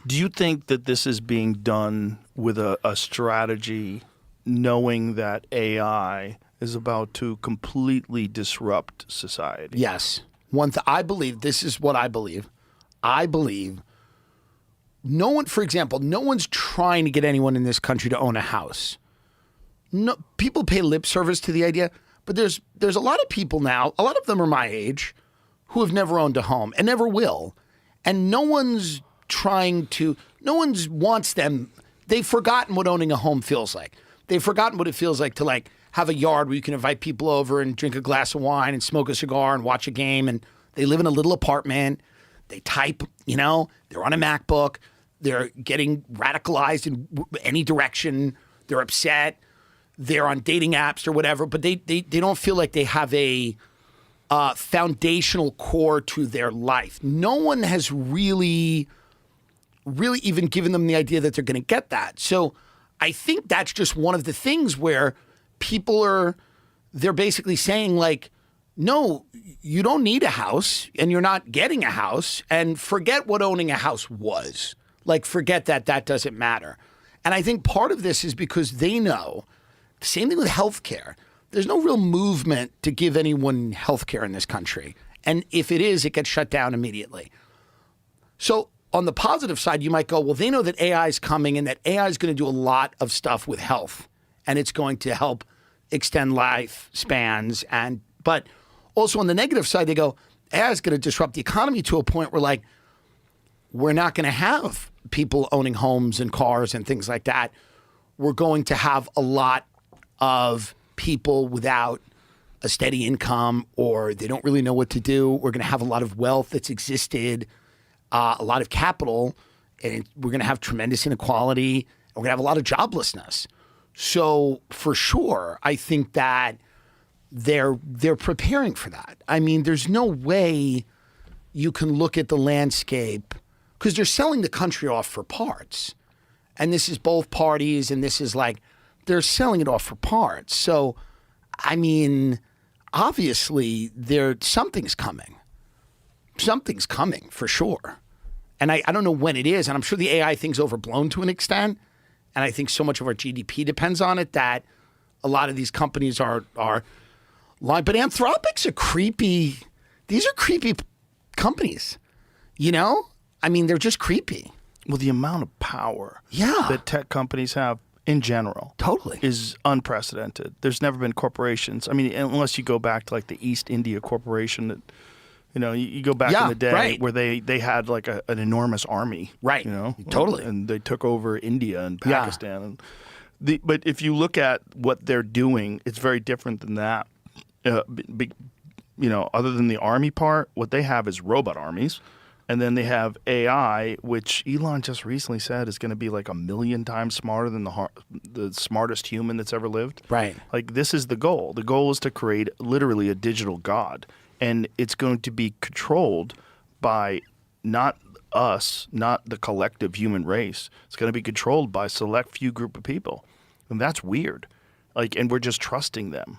Do you think that this is being done with a strategy knowing that AI is about to completely disrupt society? Yes. I believe, this is what I believe. I believe no one, for example, no one's trying to get anyone in this country to own a house. No, people pay lip service to the idea, but there's a lot of people now, a lot of them are my age, who have never owned a home and never will. And no one's wants them. They've forgotten what owning a home feels like. They've forgotten what it feels like to like have a yard where you can invite people over and drink a glass of wine and smoke a cigar and watch a game. And they live in a little apartment. They type, they're on a MacBook. They're getting radicalized in any direction. They're upset. They're on dating apps or whatever, but they don't feel like they have a foundational core to their life. No one has really even given them the idea that they're going to get that. So I think that's just one of the things where they're basically saying like, no, you don't need a house and you're not getting a house, and forget what owning a house was. Like, forget that doesn't matter. And I think part of this is because they know, same thing with healthcare. There's no real movement to give anyone healthcare in this country. And if it is, it gets shut down immediately. So on the positive side, you might go, well, they know that AI is coming and that AI is going to do a lot of stuff with health, and it's going to help extend lifespans. But also on the negative side, they go, AI is going to disrupt the economy to a point where like, we're not going to have people owning homes and cars and things like that. We're going to have a lot of people without a steady income, or they don't really know what to do. We're going to have a lot of wealth that's existed, a lot of capital, and we're going to have tremendous inequality, and we're going to have a lot of joblessness. So for sure, I think that they're preparing for that. I mean, there's no way you can look at the landscape, because they're selling the country off for parts. And this is both parties, and this is like, they're selling it off for parts. So, I mean, obviously, something's coming. Something's coming for sure. And I don't know when it is. And I'm sure the AI thing's overblown to an extent. And I think so much of our GDP depends on it that a lot of these companies are lying. But Anthropic's these are creepy companies, I mean, they're just creepy. Well, the amount of power Yeah. that tech companies have in general Totally. is unprecedented. There's never been corporations. I mean, unless you go back to like the East India Corporation that, you go back in the day right. where they had like an enormous army. Right. Totally. And they took over India and Pakistan. And but if you look at what they're doing, it's very different than that. Other than the army part, what they have is robot armies. And then they have AI, which Elon just recently said is going to be like 1 million times smarter than the smartest human that's ever lived. Right. Like, this is the goal. The goal is to create literally a digital god. And it's going to be controlled by not us, not the collective human race. It's going to be controlled by a select few group of people. And that's weird. And we're just trusting them.